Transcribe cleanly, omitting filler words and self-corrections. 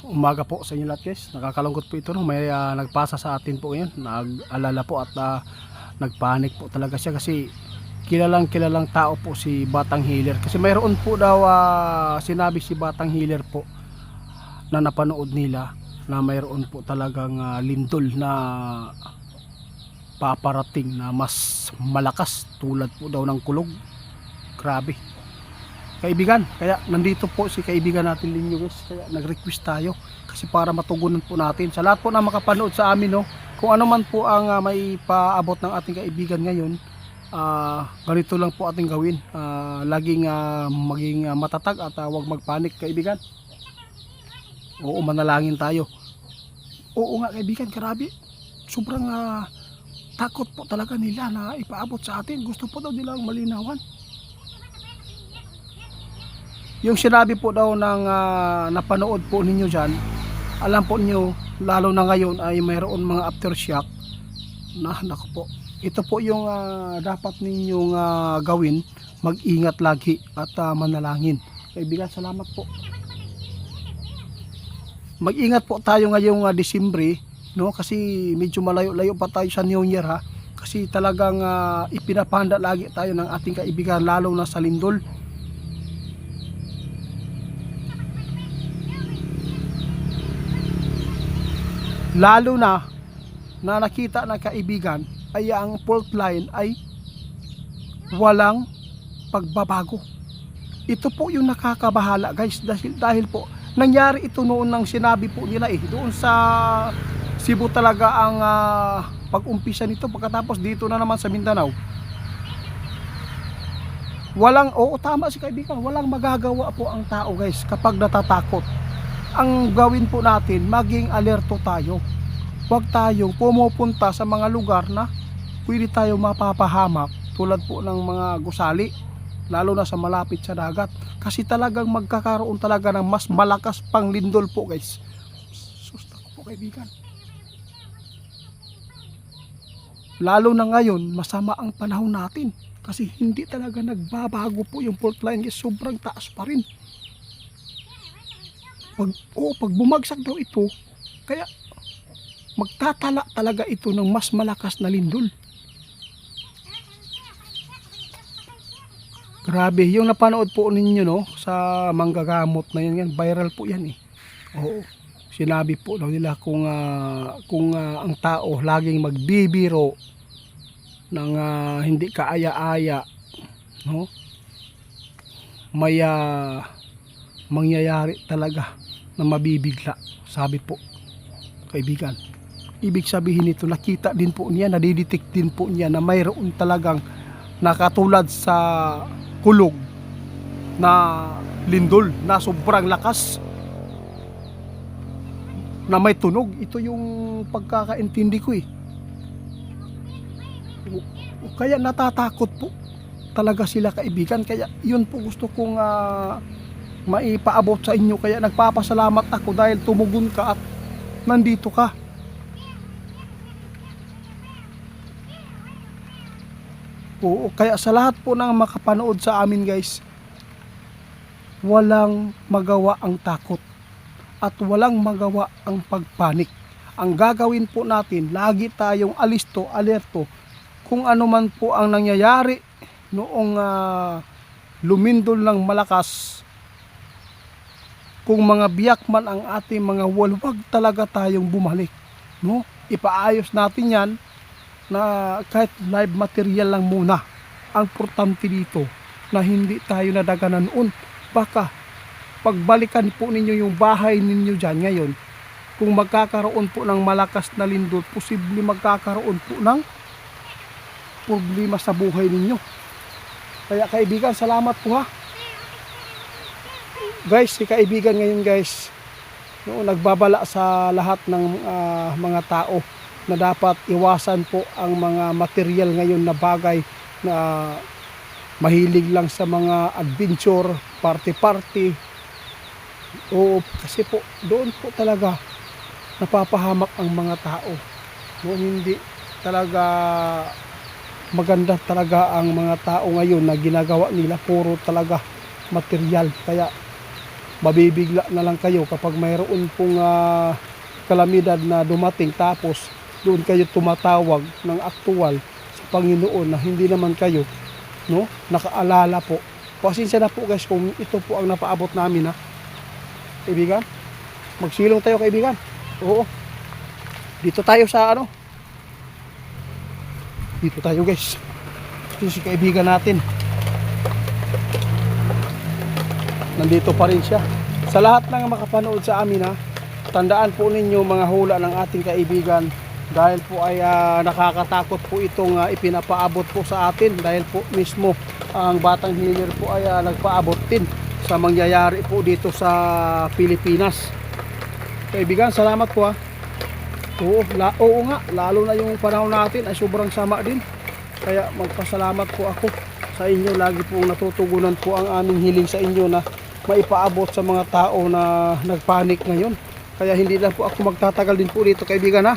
umaga po sa inyo lahat guys. Nakakalungkot po ito, no? May nagpasa sa atin po ngayon. Nag-alala po at nagpanik po talaga siya kasi kilalang tao po si Batang Healer. Kasi mayroon po daw sinabi si Batang Healer po na napanood nila na mayroon po talagang lindol na paparating na mas malakas tulad po daw ng kulog. Grabe kaibigan, kaya nandito po si kaibigan natin Linyo guys, kaya nag-request tayo kasi para matugunan po natin sa lahat po na makapanood sa amin, no, kung ano man po ang may paabot ng ating kaibigan ngayon. Ganito lang po ating gawin, laging maging matatag at huwag magpanik kaibigan. Oo, manalangin tayo. Oo nga kaibigan, grabe sobrang takot po talaga nila na ipaabot sa atin. Gusto po daw nilang malinawan. Yung sinabi po daw ng napanood po ninyo dyan, alam po niyo, lalo na ngayon ay mayroon mga aftershock na naku po. Ito po yung dapat ninyong gawin, mag-ingat lagi at manalangin. Kaibigan, salamat po. Mag-ingat po tayo ngayong Disyembre, no? Kasi medyo malayo-layo pa tayo sa New Year, ha? Kasi talagang ipinapahanda lagi tayo ng ating kaibigan, lalo na sa lindol. Lalo na nakita ng kaibigan ay ang fault line ay walang pagbabago. Ito po yung nakakabahala guys, dahil po nangyari ito noon nang sinabi po nila doon sa Cebu talaga ang pag-umpisa nito, pagkatapos dito na naman sa Mindanao. Oo, tama si kaibigan, walang magagawa po ang tao guys kapag natatakot. Ang gawin po natin, maging alerto tayo. Huwag tayong pumupunta sa mga lugar na pwede tayong mapapahamak tulad po ng mga gusali, lalo na sa malapit sa dagat. Kasi talagang magkakaroon talaga ng mas malakas pang lindol po guys. Susta ko po kaibigan. Lalo na ngayon, masama ang panahon natin. Kasi hindi talaga nagbabago po yung fault line guys, sobrang taas pa rin. Pag bumagsak daw ito, kaya magtatala talaga ito ng mas malakas na lindol. Grabe, yung napanood po ninyo, no, sa manggagamot na yan, viral po yan Oo, sinabi po daw nila kung ang tao laging magbibiro ng hindi kaaya-aya, no, may mangyayari talaga na mabibigla, sabi po kaibigan. Ibig sabihin nito, nakita din po niya, nadidetect din po niya na mayroon talagang nakatulad sa kulog na lindol na sobrang lakas na may tunog. Ito yung pagkakaintindi ko Kaya natatakot po talaga sila kaibigan. Kaya yun po gusto kong maipaabot sa inyo, kaya nagpapasalamat ako dahil tumugon ka at nandito ka. Oo, kaya sa lahat po ng makapanood sa amin guys, walang magawa ang takot at walang magawa ang pagpanik. Ang gagawin po natin, lagi tayong alisto, alerto kung ano man po ang nangyayari noong lumindol ng malakas. Kung mga biyak man ang ating mga wall, wag talaga tayong bumalik, no? Ipaayos natin yan na kahit live material lang muna. Ang importante dito na hindi tayo nadaganan noon. Baka pagbalikan po ninyo yung bahay ninyo dyan ngayon, kung magkakaroon po ng malakas na lindol, posible magkakaroon po ng problema sa buhay ninyo. Kaya kaibigan, salamat po ha. Guys, si kaibigan ngayon guys, nagbabala sa lahat ng mga tao na dapat iwasan po ang mga material ngayon na bagay na mahilig lang sa mga adventure, party. Oo, kasi po doon po talaga napapahamak ang mga tao. Hindi talaga maganda talaga ang mga tao ngayon na ginagawa nila, puro talaga material. Kaya mabibigla na lang kayo kapag mayroon pong kalamidad na dumating, tapos doon kayo tumatawag ng aktuwal sa Panginoon na hindi naman kayo, no, nakaalala po. Pasensya na po guys kung ito po ang napaabot namin, ha. Kaibigan, magsilong tayo kaibigan. Oo. Dito tayo sa ano. Dito tayo guys. Ito si kaibigan natin. Nandito pa rin siya. Sa lahat ng makapanood sa amin, ha, tandaan po ninyo mga hula ng ating kaibigan, dahil po ay nakakatakot po itong ipinapaabot po sa atin, dahil po mismo ang Batang Healer po ay nagpaabot din sa mangyayari po dito sa Pilipinas. Kaibigan, salamat po, ha. Oo nga, lalo na yung panahon natin ay sobrang sama din. Kaya magpasalamat po ako sa inyo. Lagi po natutugunan po ang aming hiling sa inyo na maipaabot sa mga tao na nagpanik ngayon. Kaya hindi lang po ako magtatagal din po dito kaibigan, ha.